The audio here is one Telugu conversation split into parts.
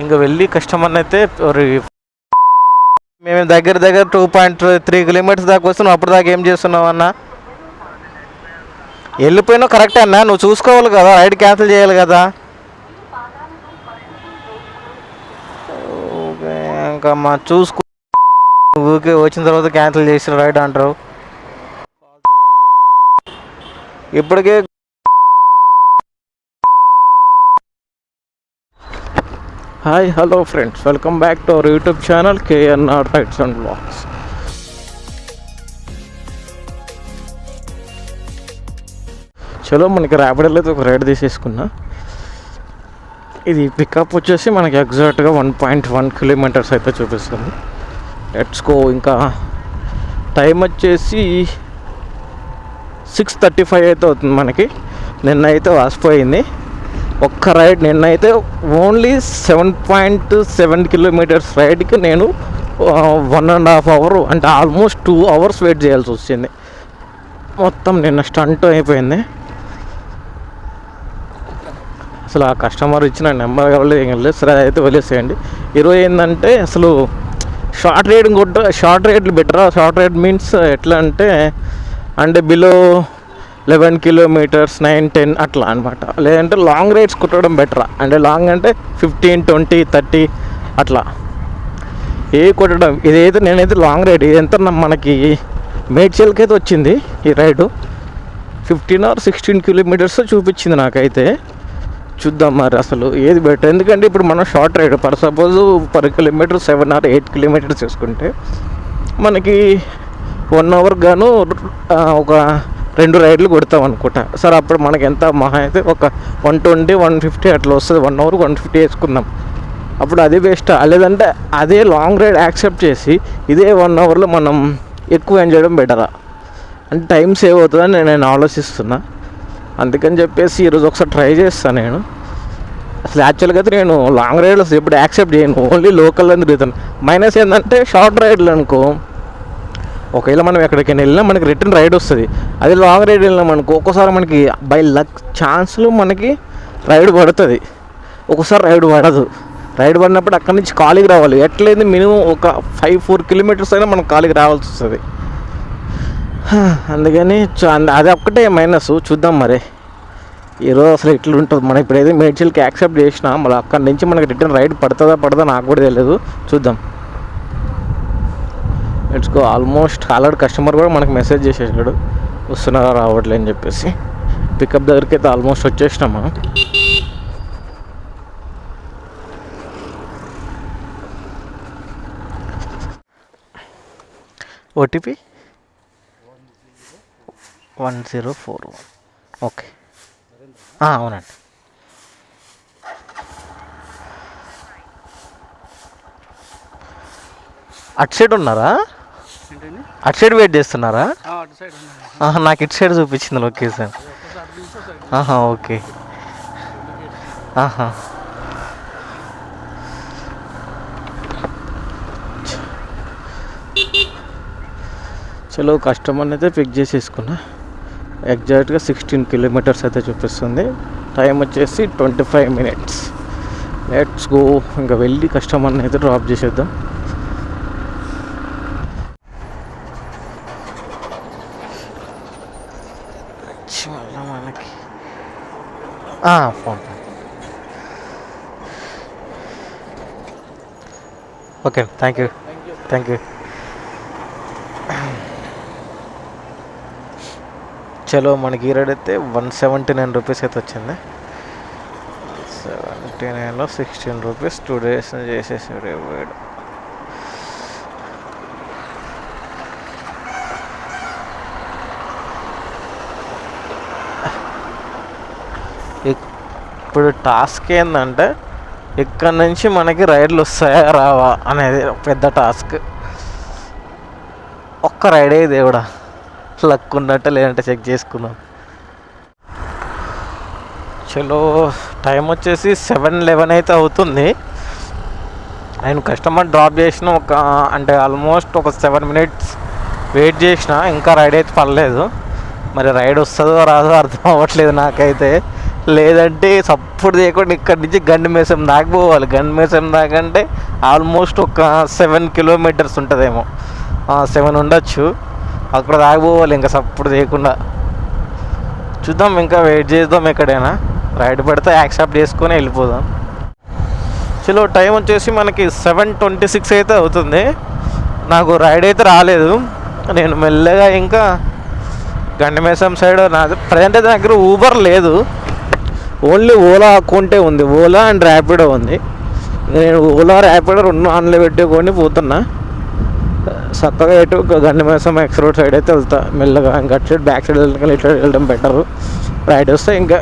ఇంకా వెళ్ళి కస్టమర్ని అయితే మేము దగ్గర 2.3 కిలోమీటర్స్ దాకా వస్తున్నాం. అప్పుడు దాకా ఏం చేస్తున్నావు అన్న? వెళ్ళిపోయినావు కరెక్టే అన్న, నువ్వు చూసుకోవాలి కదా, రైడ్ క్యాన్సిల్ చేయాలి కదా. ఇంకా మా చూసుకో, ఊరికే వచ్చిన తర్వాత క్యాన్సిల్ చేసిన రైడ్ అంటారు. ఇప్పటికే hi hello friends, welcome back to our YouTube channel KNR rides and vlogs. చలో మనకి ర్యాపిడోలో అయితే ఒక రైడ్ తీసేసుకున్నా. ఇది పికప్ వచ్చేసి మనకి ఎగ్జాక్ట్గా 1.1 కిలోమీటర్స్ అయితే చూపిస్తుంది. Let's go. ఇంకా టైం వచ్చేసి 6:35 అయితే అవుతుంది మనకి. నిన్న అయితే వాసిపోయింది ఒక్క రైడ్. నిన్నైతే ఓన్లీ 7.7 కిలోమీటర్స్ రైడ్కి నేను 1.5 అవర్ అంటే ఆల్మోస్ట్ 2 అవర్స్ వెయిట్ చేయాల్సి వచ్చింది. మొత్తం నిన్న స్టంట్ అయిపోయింది. అసలు ఆ కస్టమర్ ఇచ్చిన నెంబర్ కావాలి ఏం లేదు, సరే అయితే వదిలేసేయండి. ఈరోజు ఏంటంటే అసలు షార్ట్ రైడ్లు బెటరా. షార్ట్ రైడ్ మీన్స్ ఎట్లా అంటే బిలో 11 కిలోమీటర్స్ 9-10 అట్లా అనమాట. లేదంటే లాంగ్ రైడ్స్ కుట్టడం బెటరా. అంటే లాంగ్ అంటే 15, 20, 30 అట్లా కొట్టడం. ఇదైతే నేనైతే లాంగ్ రైడ్ ఇది ఎంత మనకి మేడ్చల్కి అయితే వచ్చింది ఈ రైడు. 15 or 16 కిలోమీటర్స్ చూపించింది నాకైతే. చూద్దాం మరి అసలు ఏది బెటర్. ఎందుకంటే ఇప్పుడు మనం short ride suppose per kilometre 7 or 8 kilometres చేసుకుంటే మనకి 1 అవర్ గాను ఒక 2 రైడ్లు కొడతాం అనుకుంటా. సరే అప్పుడు మనకి ఎంత మహా అయితే ఒక 120, 150 అట్లా వస్తుంది. 1 అవర్ 150 వేసుకుందాం. అప్పుడు అదే బెస్ట్. లేదంటే అదే లాంగ్ రైడ్ యాక్సెప్ట్ చేసి ఇదే 1 అవర్లో మనం ఎక్కువ ఎంజాయ్ చేయడం బెటరా. అంటే టైం సేవ్ అవుతుందని నేను ఆలోచిస్తున్నా. అందుకని చెప్పేసి ఈరోజు ఒకసారి ట్రై చేస్తాను నేను. అసలు యాక్చువల్గా అయితే నేను లాంగ్ రైడ్లో ఎప్పుడు యాక్సెప్ట్ చేయను, ఓన్లీ లోకల్లో తిరుగుతాను. మైనస్ ఏంటంటే షార్ట్ రైడ్లు అనుకో, ఒకవేళ మనం ఎక్కడికైనా వెళ్ళినా మనకి రిటర్న్ రైడ్ వస్తుంది. అదే లాంగ్ రైడ్ వెళ్ళినాం అనుకో, ఒక్కోసారి మనకి బై లక్ ఛాన్స్లు మనకి రైడ్ పడుతుంది, ఒక్కోసారి రైడ్ పడదు. రైడ్ పడినప్పుడు అక్కడి నుంచి ఖాళీకి రావాలి. ఎట్లయితే మినిమం ఒక 5-4 కిలోమీటర్స్ అయినా మనం ఖాళీకి రావాల్సి వస్తుంది. అందుకని అది ఒక్కటే మైనస్. చూద్దాం మరి ఈరోజు అసలు ఎట్లా ఉంటుంది. మనం ఇప్పుడైతే మేడ్చల్కి యాక్సెప్ట్ చేసినా మళ్ళీ అక్కడి నుంచి మనకి రిటర్న్ రైడ్ పడదా నాకు కూడా తెలియదు. చూద్దాం. Let's go. Almost already customer కూడా మనకు మెసేజ్ చేసేసాడు వస్తున్నారా రావట్లే అని చెప్పేసి. పికప్ దగ్గరికి అయితే ఆల్మోస్ట్ వచ్చేసినాం మనం. ఓటీపీ 1041. ఓకే అవునండి. అటు సైడ్ ఉన్నారా? అటు సైడ్ వెయిట్ చేస్తున్నారా? నాకు ఇటు సైడ్ చూపించింది లొకేషన్. ఓకే. చలో కస్టమర్ని అయితే పిక్ చేసేసుకున్నా. ఎగ్జాక్ట్గా 16 కిలోమీటర్స్ అయితే చూపిస్తుంది. టైం వచ్చేసి 25 minutes. Let's go. ఇంకా వెళ్ళి కస్టమర్ని అయితే డ్రాప్ చేసేద్దాం. మనకి ఫోన్. Okay, thank you. చలో మనకి ఈ రైడ్ అయితే 179 రూపీస్ అయితే వచ్చింది. 79లో 16 రూపీస్ 2 days చేసేసాడు ఇవ్వడు. ఇప్పుడు టాస్క్ ఏంటంటే ఇక్కడ నుంచి మనకి రైడ్లు వస్తాయా రావా అనేది పెద్ద టాస్క్. ఒక్క రైడే దేవుడా, లక్ ఉన్నట్టు లేదంటే చెక్ చేసుకుందాం. చలో టైం వచ్చేసి 7:11 అయితే అవుతుంది. నేను కస్టమర్ డ్రాప్ చేసిన అంటే ఆల్మోస్ట్ ఒక 7 minutes వెయిట్ చేసిన, ఇంకా రైడ్ అయితే పడలేదు. మరి రైడ్ వస్తుందో రాదో అర్థం అవ్వట్లేదు నాకైతే. లేదంటే సపోర్ట్ చేయకుండా ఇక్కడి నుంచి గండిమేసం దాకా పోవాలి. గండిమేసం దాకా అంటే ఆల్మోస్ట్ ఒక 7 కిలోమీటర్స్ ఉంటుందేమో, 7 ఉండొచ్చు. అక్కడ దాకా పోవాలి ఇంకా సపోర్ట్ చేయకుండా. చూద్దాం, ఇంకా వెయిట్ చేద్దాం. ఎక్కడైనా రైడ్ పెడితే యాక్సెప్ట్ చేసుకొని వెళ్ళిపోదాం. చలో టైం వచ్చేసి మనకి 7:26 అయితే అవుతుంది. నాకు రైడ్ అయితే రాలేదు. నేను మెల్లగా ఇంకా గండిమేసం సైడ్ నాది ప్రజెంట్ అయితే దగ్గర ఊబర్ లేదు, ఓన్లీ ఓలా అకౌంటే ఉంది. ఓలా అండ్ ర్యాపిడో ఉంది. నేను ఓలా ర్యాపిడో 2 ఆన్లో పెట్టుకొని పోతున్నా. చక్కగా ఎటు గండిమేసం ఎక్స్ రోడ్ సైడ్ అయితే వెళ్తా మెల్లగా. ఇంకా అటు సైడ్ బ్యాక్ సైడ్ వెళ్ళడం ఇట్లా వెళ్ళడం బెటరు. రైడ్ వస్తే ఇంకా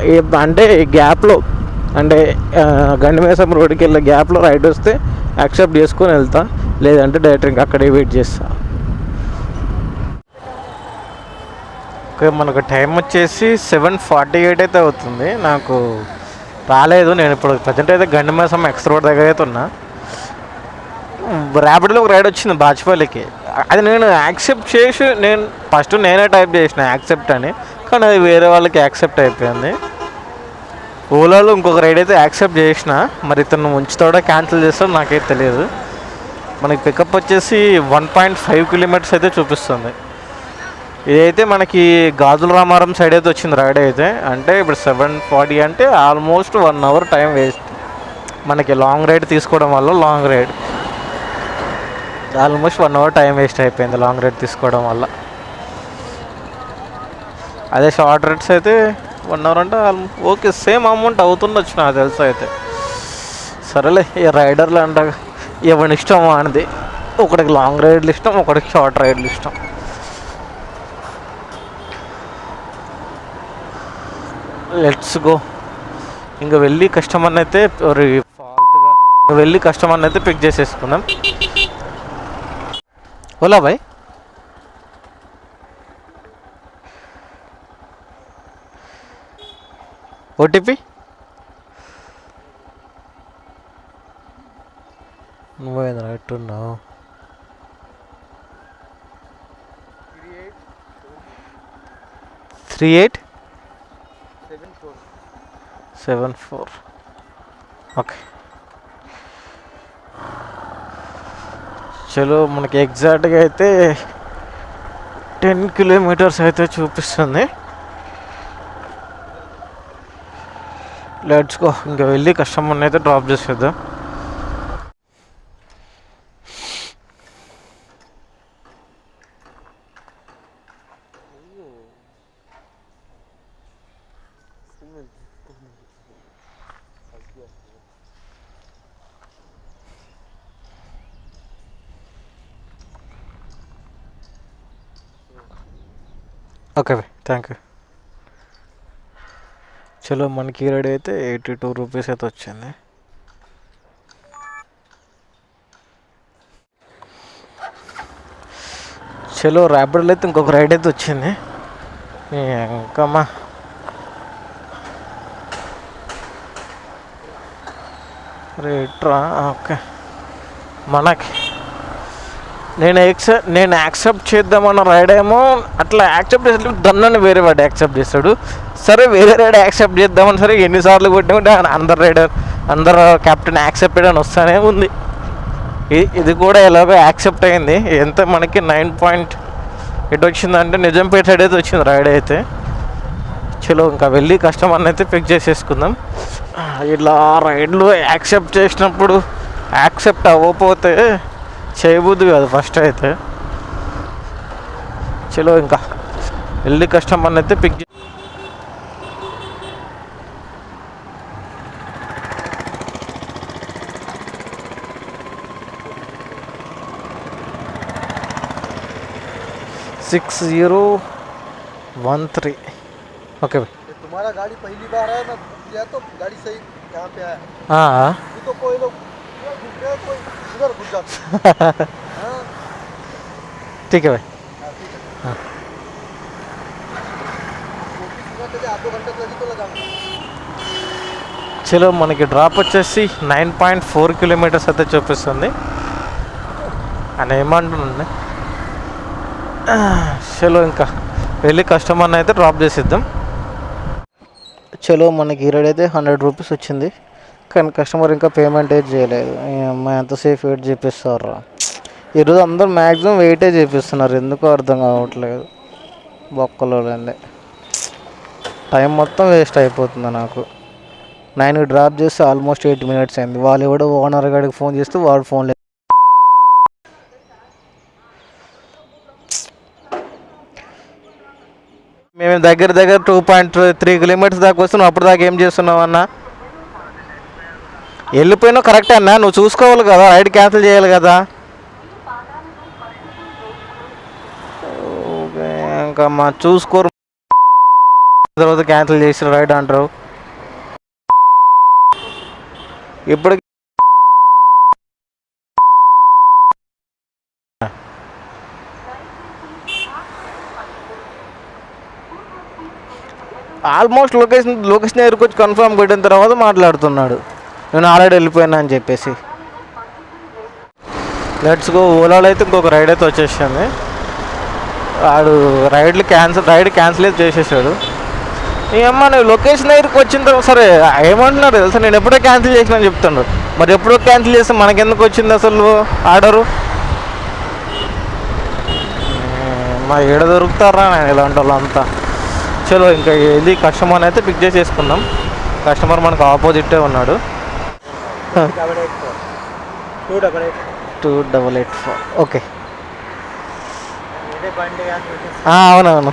అంటే గ్యాప్లో అంటే గండిమేసం రోడ్కి వెళ్ళే గ్యాప్లో రైడ్ వస్తే యాక్సెప్ట్ చేసుకొని వెళ్తా, లేదంటే డైరెక్ట్ ఇంకా అక్కడే వెయిట్ చేస్తా. ఓకే, మనకు టైం వచ్చేసి 7:48 అయితే అవుతుంది. నాకు రాలేదు. నేను ఇప్పుడు ప్రజెంట్ అయితే గండిమేసం ఎక్స్ రోడ్ దగ్గర అయితే ఉన్నా. ర్యాపిడ్లో ఒక రైడ్ వచ్చింది బాచుపల్లికి. అది నేను యాక్సెప్ట్ చేసి నేనే టైప్ చేసిన యాక్సెప్ట్ అని, కానీ అది వేరే వాళ్ళకి యాక్సెప్ట్ అయిపోయింది. ఓలాలో ఇంకొక రైడ్ అయితే యాక్సెప్ట్ చేసిన, మరి ఇతను ఉంచుతాడో క్యాన్సిల్ చేస్తాడో నాకైతే తెలియదు. మనకి పికప్ వచ్చేసి 1.5 కిలోమీటర్స్ అయితే చూపిస్తుంది. ఇదైతే మనకి గాజుల రామారం సైడ్ అయితే వచ్చింది రైడ్ అయితే. అంటే ఇప్పుడు 7:40 అంటే ఆల్మోస్ట్ 1 అవర్ టైం వేస్ట్ మనకి లాంగ్ రైడ్ తీసుకోవడం వల్ల. Long ride almost 1 hour time waste అయిపోయింది లాంగ్ రైడ్ తీసుకోవడం వల్ల. అదే షార్ట్ రైడ్స్ అయితే 1 అవర్ అంటే ఓకే సేమ్ అమౌంట్ అవుతుండొచ్చు నాకు తెలుసు అయితే. సరేలే, ఈ రైడర్లు అంట ఎవరి ఇష్టం అనేది. ఒకటికి లాంగ్ రైడ్లు ఇష్టం, ఒకటికి షార్ట్ రైడ్లు ఇష్టం. Let's go. ఇంకా వెళ్ళి కస్టమర్ని అయితే ఫాల్తుగా వెళ్ళి కస్టమర్ని అయితే పిక్ చేసేసుకుందాం. ఓలా భాయ్, ఓటీపీ నువ్వేంద్ర ఎట్టున్నావు? 3874. ఓకే, చలో మనకి ఎగ్జాక్ట్గా అయితే 10 కిలోమీటర్స్ అయితే చూపిస్తుంది. Let's go. ఇంకా వెళ్ళి కస్టమర్ని అయితే డ్రాప్ చేసేద్దాం. Okay Bhai, thank you. చలో మనకి రెడీ అయితే 82 రూపీస్ అయితే వచ్చింది. చలో ర్యాపిడ్లో అయితే ఇంకొక రైడ్ అయితే వచ్చింది. ఇంకమ్మా రేట్రా. ఓకే, మనకి నేను యాక్సెప్ట్ చేద్దామన్న రైడ్ ఏమో అట్లా యాక్సెప్ట్ చేస్తే దన్నని వేరే వాడు యాక్సెప్ట్ చేస్తాడు. సరే వేరే రైడ్ యాక్సెప్ట్ చేద్దామని సరే ఎన్నిసార్లు కొట్టినా అందరు కెప్టెన్ యాక్సెప్టెడ్ అని వస్తూనే ఉంది. ఇది కూడా ఎలాగో యాక్సెప్ట్ అయింది. ఎంత మనకి 9 ఎటు వచ్చిందంటే నిజాంపేట సైడ్ అయితే వచ్చింది రైడ్ అయితే. చలో ఇంకా వెళ్ళి కస్టమర్ని అయితే పిక్ చేసేసుకుందాం. ఇలా రైడ్లు యాక్సెప్ట్ చేసినప్పుడు యాక్సెప్ట్ అవ్వకపోతే చేయబుద్ది కాదు ఫస్ట్ అయితే. చలో ఇంకా వెళ్ళి కస్టమర్ని అయితే పిక్ 6013. ओके भाई, तुम्हारा गाड़ी पहली बार है ना, या तो गाड़ी सही यहाँ पे आया। हाँ तो कोई लोग घूम रहे, कोई उधर घुस जाते। हाँ ठीक है भाई। हाँ आधो घंटा तो लगाऊंगा। చలో మనకి డ్రాప్ వచ్చేసి 9.4 కిలోమీటర్స్ అయితే చూపిస్తుంది అని ఏమంటున్నాను. చలో ఇంకా వెళ్ళి కస్టమర్ని అయితే డ్రాప్ చేసిద్దాం. చలో మనకి ఈరోజు అయితే 100 రూపీస్ వచ్చింది. కానీ కస్టమర్ ఇంకా పేమెంట్ అయితే చేయలేదు. అమ్మాయి ఎంతసేపు వెయిట్ చేపిస్తారు. ఈరోజు అందరూ మ్యాక్సిమం వెయిటే చేపిస్తున్నారు, ఎందుకో అర్థం కావట్లేదు. బొక్కలో టైం మొత్తం వేస్ట్ అయిపోతుంది నాకు. 9కి డ్రాప్ చేస్తే ఆల్మోస్ట్ 8 మినిట్స్ అయింది. వాళ్ళు ఎవడో ఓనర్ గారికి ఫోన్ చేస్తే వాడు ఫోన్ లేదు. మేము దగ్గర 2.3 కిలోమీటర్స్ దాకా వస్తున్నాం. అప్పుడు దాకా ఏం చేస్తున్నావు అన్న? వెళ్ళిపోయినావు కరెక్టే అన్న, నువ్వు చూసుకోవాలి కదా, రైడ్ క్యాన్సిల్ చేయాలి కదా. ఇంకా మా చూసుకోరు, తర్వాత క్యాన్సిల్ చేసిన రైడ్ అంటారు. ఇప్పుడు ఆల్మోస్ట్ లొకేషన్ దగ్గరికి వచ్చి కన్ఫర్మ్ పెట్టిన తర్వాత మాట్లాడుతున్నాడు, నేను ఆల్రెడీ వెళ్ళిపోయినా అని చెప్పేసి. Let's go. ఓలాలో అయితే ఇంకొక రైడ్ అయితే వచ్చేసింది. వాడు రైడ్ క్యాన్సిల్ అయితే చేసేసాడు. ఏమన్నా నువ్వు లొకేషన్ దగ్గరికి వచ్చిన తర్వాత సరే ఏమంటున్నారు తెలుసా, నేను ఎప్పుడో క్యాన్సిల్ చేసిన అని చెప్తాడు. మరి ఎప్పుడో క్యాన్సిల్ చేస్తే మనకెందుకు వచ్చింది అసలు ఆర్డరు? మా ఏడ దొరుకుతారా నేను ఇలాంటి వాళ్ళు అంతా. చలో ఇంకా ఇది కస్టమర్ని అయితే పిక్ చేసేసుకుందాం. కస్టమర్ మనకు ఆపోజిటే ఉన్నాడు. 2884 ఓకే. అవునవును.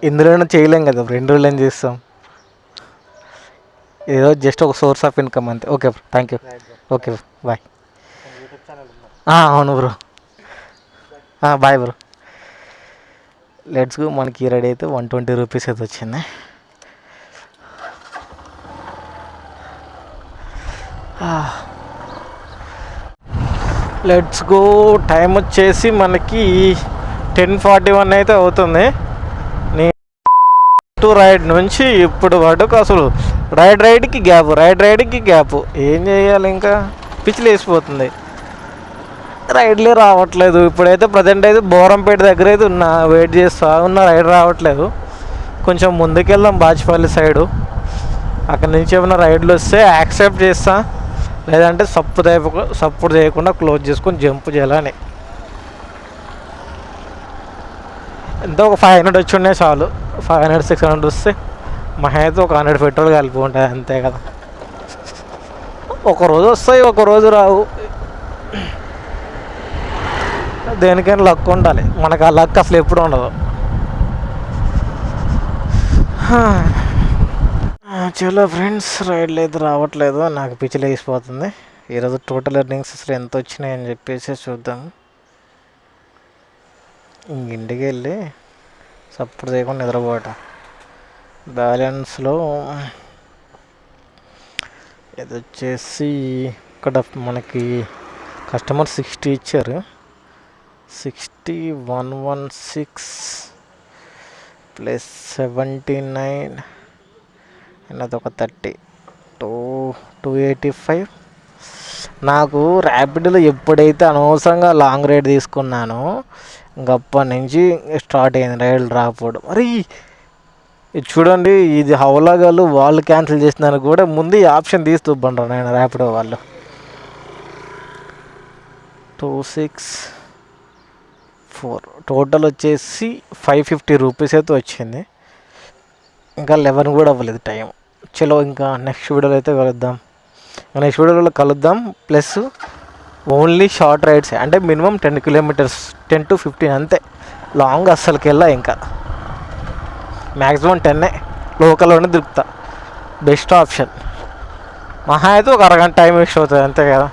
ఇందులోనే చేయలేం కదా, 2 రోజులు ఏం చేస్తాం. ఏదో జస్ట్ ఒక సోర్స్ ఆఫ్ ఇన్కమ్ అంతే. Okay bro, thank you. Okay bro, bye. అవును bro, bye bro. Let's go. మనకి ఈ రైడ్ అయితే 120 రూపీస్ అయితే వచ్చింది. Let's go. టైం వచ్చేసి మనకి 10:41 అయితే అవుతుంది. రైడ్ నుంచి ఇప్పుడు వరకు అసలు రైడ్కి గ్యాప్ ఏం చేయాలి, ఇంకా పిచ్చిలు వేసిపోతుంది. రైడ్లే రావట్లేదు. ఇప్పుడైతే ప్రజెంట్ అయితే బోరంపేట దగ్గర అయితే వెయిట్ చేస్తా ఉన్న, రైడ్ రావట్లేదు. కొంచెం ముందుకెళ్దాం బాచిపల్లి సైడు, అక్కడి నుంచి ఏమైనా రైడ్లు వస్తే యాక్సెప్ట్ చేస్తా, లేదంటే సపోర్ట్ చేయకుండా క్లోజ్ చేసుకొని జంప్ చేయాలని. ఎంతో ఒక 500 వచ్చి ఉన్నాయి చాలు. 500-600 వస్తే మహా అయితే ఒక 100 పెట్రోల్ కలిపి ఉంటుంది, అంతే కదా. ఒకరోజు వస్తాయి, ఒకరోజు రావు. దేనికైనా లక్ ఉండాలి. మనకు ఆ లక్ అసలు ఎప్పుడు ఉండదు. చలో ఫ్రెండ్స్, రైడ్లు అయితే రావట్లేదు, నాకు పిచ్చిలు వేసిపోతుంది. ఈరోజు టోటల్ ఎర్నింగ్స్ అసలు ఎంత వచ్చినాయని చెప్పేసి చూద్దాం. ఇంటికి వెళ్ళి సపోర్ట్ చేయకుండా నిద్రపోవటం. బ్యాలెన్స్లో ఇది వచ్చేసి ఇక్కడ మనకి కస్టమర్ 60 ఇచ్చారు. 60,116 ప్లస్ 79 అన్నది ఒక 30, 285. నాకు ర్యాపిడ్లో ఎప్పుడైతే అనవసరంగా లాంగ్ రైడ్ తీసుకున్నానో ఇంకప్పటి నుంచి స్టార్ట్ అయింది రైడ్లు రాకపోవడం. మరి ఇది చూడండి, ఇది హౌలాగాలు వాళ్ళు క్యాన్సిల్ చేసినారు కూడా ముందు ఈ ఆప్షన్ తీస్తుండ్రు నేను ర్యాపిడో వాళ్ళు. 264 టోటల్ వచ్చేసి 550 రూపీస్ అయితే వచ్చింది. ఇంకా 11 కూడా అవ్వలేదు టైం. చలో ఇంకా నెక్స్ట్ వీడియోలో అయితే కలుద్దాం. ప్లస్ ఓన్లీ షార్ట్ రైడ్స్, అంటే మినిమం 10 కిలోమీటర్స్, 10 to 15 అంతే. లాంగ్ అస్సలకి వెళ్ళా, ఇంకా మ్యాక్సిమం 10 లోకల్లోనే దొరుకుతా. Best option. మహా అయితే ఒక అరగంట టైం వేస్ట్ అవుతుంది, అంతే కదా.